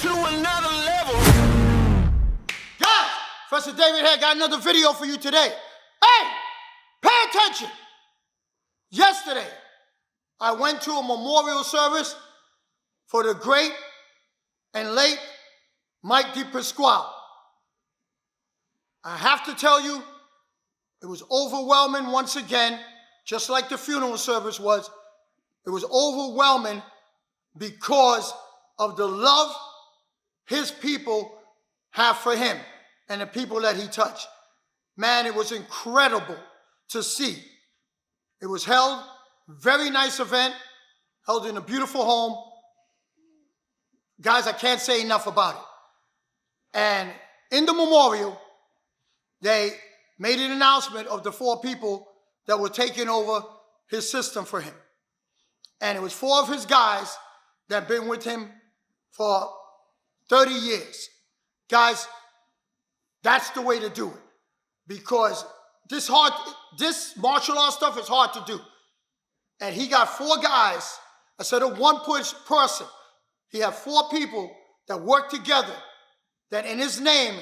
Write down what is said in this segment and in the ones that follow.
to another level. Guys, Professor David here got another video for you today. Hey, pay attention. Yesterday, I went to a memorial service for the great and late Mike DePasquale. I have to tell you, it was overwhelming once again, just like the funeral service was. It was overwhelming because of the love his people have for him and the people that he touched. Man, it was incredible to see. It was held, very nice event, held in a beautiful home. Guys, I can't say enough about it. And in the memorial, they made an announcement of the 4 people that were taking over his system for him. And it was 4 of his guys that have been with him for 30 years. Guys, that's the way to do it. Because this martial arts stuff is hard to do. And he got 4 guys, instead of one person, he had 4 people that worked together, that in his name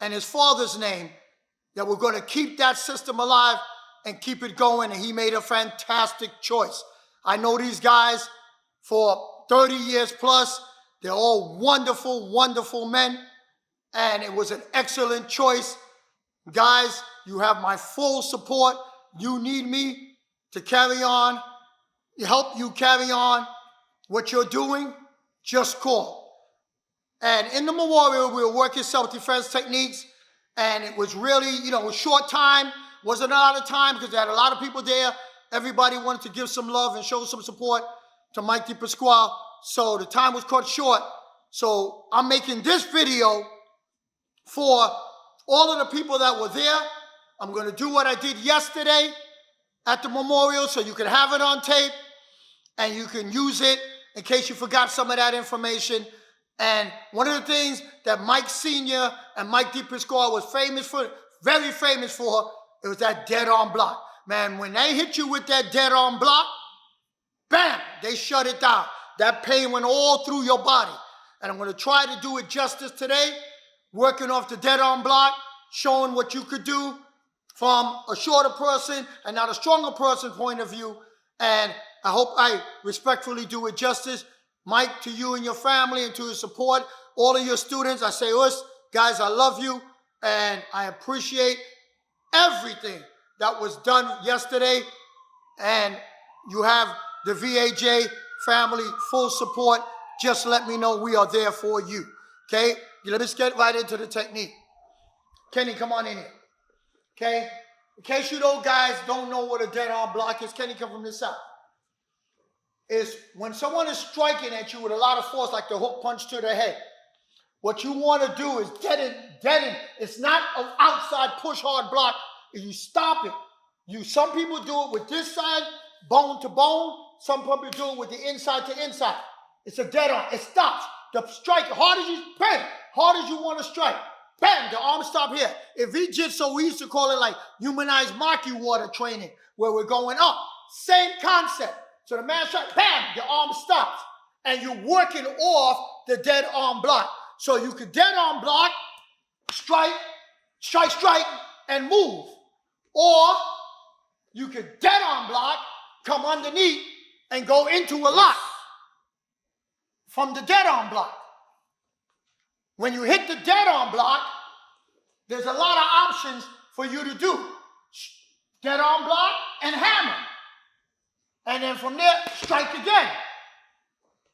and his father's name, that were going to keep that system alive and keep it going, and he made a fantastic choice. I know these guys for 30 years plus. They're all wonderful, wonderful men, and it was an excellent choice. Guys, you have my full support. You need me to carry on, help you carry on what you're doing, just call. And in the memorial, we were working self-defense techniques, and it was really, a short time. Wasn't a lot of time because they had a lot of people there. Everybody wanted to give some love and show some support to Mike DePasquale. So the time was cut short. So I'm making this video for all of the people that were there. I'm going to do what I did yesterday at the memorial so you can have it on tape and you can use it in case you forgot some of that information. And one of the things that Mike Sr. and Mike DePasquale was very famous for, it was that dead arm block. Man, when they hit you with that dead arm block, bam, they shut it down. That pain went all through your body. And I'm going to try to do it justice today, working off the dead arm block, showing what you could do from a shorter person and not a stronger person point of view. And I hope I respectfully do it justice. Mike, to you and your family and to your support, all of your students, I say, guys, I love you and I appreciate everything that was done yesterday. And you have the VAJ family full support. Just let me know we are there for you. Okay? Let us get right into the technique. Kenny, come on in here. Okay? In case you guys don't know what a dead arm block is, Kenny, come from this side. Is when someone is striking at you with a lot of force, like the hook punch to the head. What you want to do is deaden. It's not an outside push hard block. You stop it. Some people do it with this side, bone to bone. Some people do it with the inside to inside. It's a dead arm. It stops. The strike, hard as you want to strike. Bam, the arm stop here. In Jitsu, we used to call it like humanized maki water training, where we're going up. Same concept. So the man strike, bam, the arm stops. And you're working off the dead arm block. So you could dead arm block, strike, and move. Or you could dead arm block, come underneath, and go into a lock from the dead arm block. When you hit the dead arm block, there's a lot of options for you to do. Dead arm block and hammer. And then from there, strike again.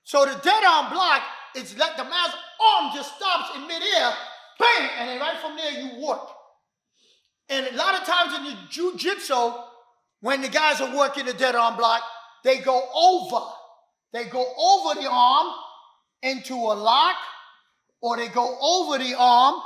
So the dead arm block is let the man's arm just stops in midair, bang, and then right from there you work. And a lot of times in the jiu-jitsu, when the guys are working the dead arm block, they go over. They go over the arm into a lock, or they go over the arm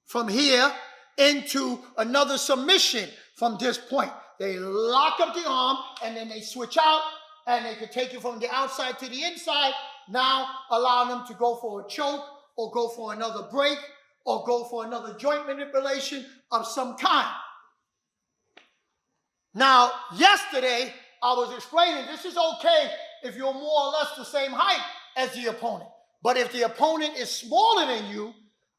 from here into another submission from this point. They lock up the arm, and then they switch out, and they can take it from the outside to the inside, now allowing them to go for a choke, or go for another break, or go for another joint manipulation of some kind. Now, yesterday, I was explaining this is okay if you're more or less the same height as the opponent. But if the opponent is smaller than you,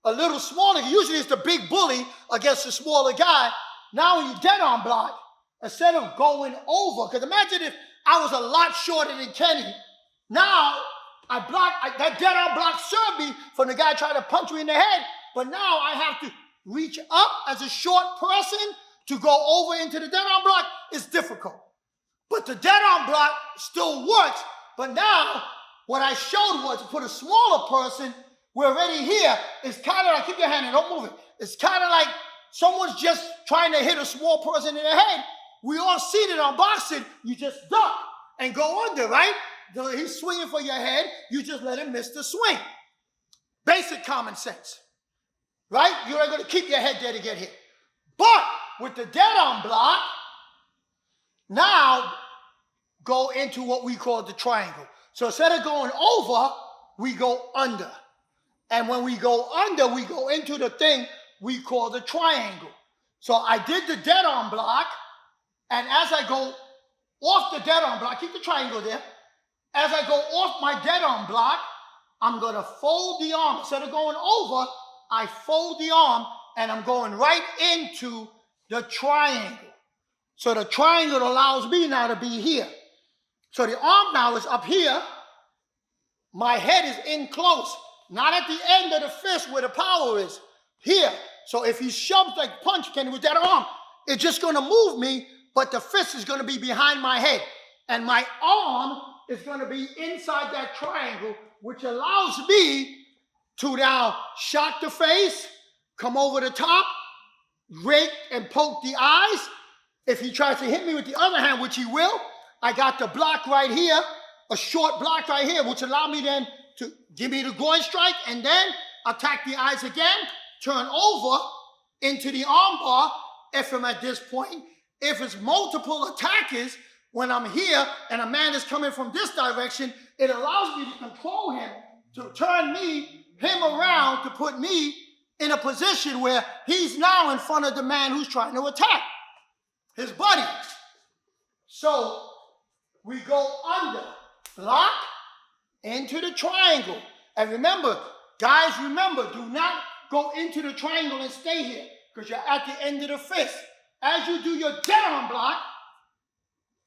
a little smaller, usually it's the big bully against the smaller guy. Now when you dead arm block, instead of going over, because imagine if I was a lot shorter than Kenny, now I block, that dead arm block served me from the guy trying to punch me in the head, but now I have to reach up as a short person to go over into the dead arm block. It's difficult. But the dead arm block still works, but now what I showed was to put a smaller person, we're already here. It's kind of like, keep your hand and don't move it. It's kind of like someone's just trying to hit a small person in the head. We all seen it on boxing. You just duck and go under, right? He's swinging for your head. You just let him miss the swing. Basic common sense, right? You're not going to keep your head there to get hit. But with the dead arm block, now go into what we call the triangle. So instead of going over, we go under. And when we go under, we go into the thing we call the triangle. So I did the dead arm block, and as I go off the dead arm block, keep the triangle there. As I go off my dead arm block, I'm going to fold the arm. Instead of going over, I fold the arm, and I'm going right into the triangle. So the triangle allows me now to be here. So the arm now is up here. My head is in close, not at the end of the fist where the power is. Here. So if he shoves like punch Kenny with that arm, it's just going to move me, but the fist is going to be behind my head. And my arm is going to be inside that triangle, which allows me to now shock the face, come over the top, rake and poke the eyes. If he tries to hit me with the other hand, which he will, I got the block right here, a short block right here, which allow me then to give me the groin strike and then attack the eyes again, turn over into the arm bar if I'm at this point. If it's multiple attackers, when I'm here and a man is coming from this direction, it allows me to control him, to turn him around, to put me in a position where he's now in front of the man who's trying to attack his buddy. So we go under, block, into the triangle. And remember, guys, do not go into the triangle and stay here because you're at the end of the fist. As you do your dead arm block,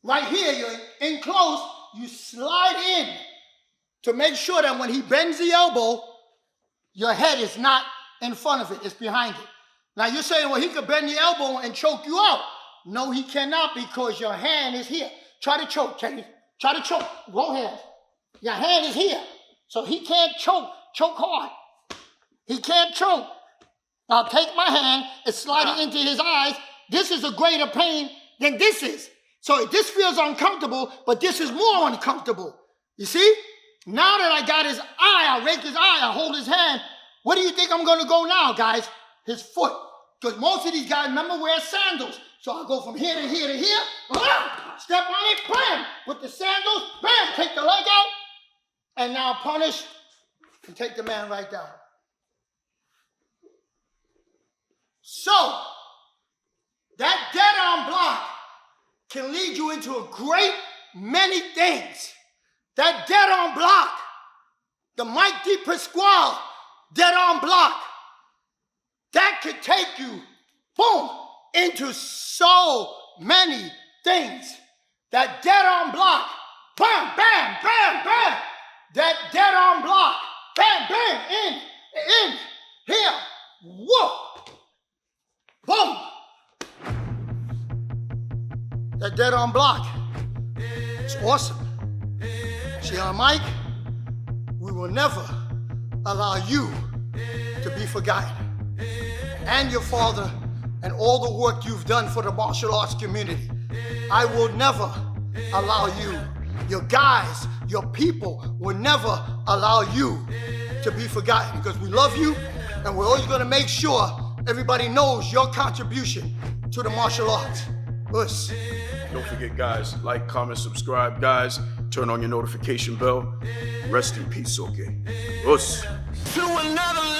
right here, you're in close, you slide in to make sure that when he bends the elbow, your head is not in front of it, it's behind it. Now you're saying, well, he could bend the elbow and choke you out. No, he cannot because your hand is here. Try to choke, Kenny. Try to choke. Both hands. Your hand is here. So he can't choke. Choke hard. He can't choke. Now take my hand and slide it into his eyes. This is a greater pain than this is. So this feels uncomfortable, but this is more uncomfortable. You see? Now that I got his eye, I rake his eye, I hold his hand. Where do you think I'm going to go now, guys? His foot. Because most of these guys, remember, wear sandals. So I go from here to here to here. Step on it, bam! With the sandals, bam! Take the leg out. And now punish and take the man right down. So, that dead arm block can lead you into a great many things. That dead arm block, the Mike DePasquale dead arm block, that could take you, boom, into so many things. That dead arm block, bam, bam, bam, bam. That dead arm block, bam, bam, in, here, whoa, boom. That dead arm block, it's awesome. See, on Mike, we will never allow you to be forgotten. And your father and all the work you've done for the martial arts community. I will never allow you, your guys, your people will never allow you to be forgotten because we love you and we're always gonna make sure everybody knows your contribution to the martial arts. Us. Don't forget, guys, like, comment, subscribe, guys. Turn on your notification bell. Rest in peace, okay? Us. To another